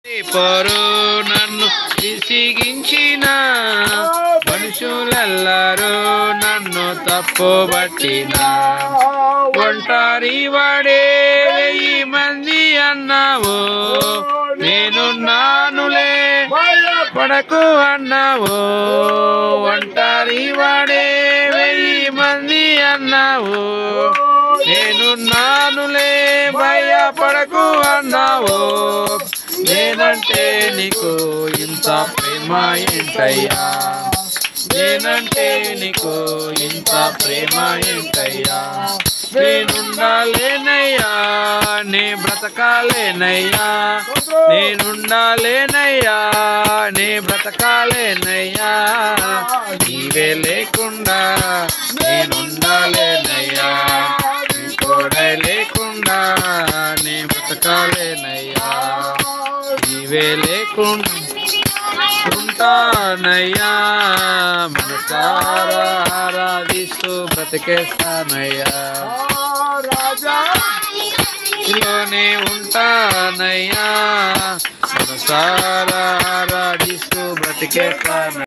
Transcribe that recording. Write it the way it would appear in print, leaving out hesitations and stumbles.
పోరు నన్ను విసిగించిన మనుషులెల్లరూ నన్ను తప్పుబట్టిన ఒంటరి వాడే 1000 మంది అన్నావు, నేనున్నానులే పడకు అన్నావు. ఒంటరి వాడే 1000 మంది అన్నావు, నేనున్నానులే భయపడకు అన్నావు. నేనంటే నీకు ఇంత ప్రేమ ఏంటయ్యా, నేనంటే నీకు ఇంత ప్రేమ ఏంటయ్యా. నేనుండాలేనయ్యా, నే బ్రతకాలేనయ్యా, నేనుండాలేనయ్యా, నే బ్రతకాలేనయ్యా. నీవే లేకుండా నేనుండాలేనయ్యా, నీ తోడై లేకుండా నే బ్రతకాలేనయ్యా. నీవే లేకుండా ఉంటానయ్యా, మనసారా ఆరాధిస్తూ బ్రతికేస్తానయ్యా. రాజాలోనే ఉంటానయ్యా, మనసారా ఆరాధిస్తూ బ్రతికేస్తానయ్యా.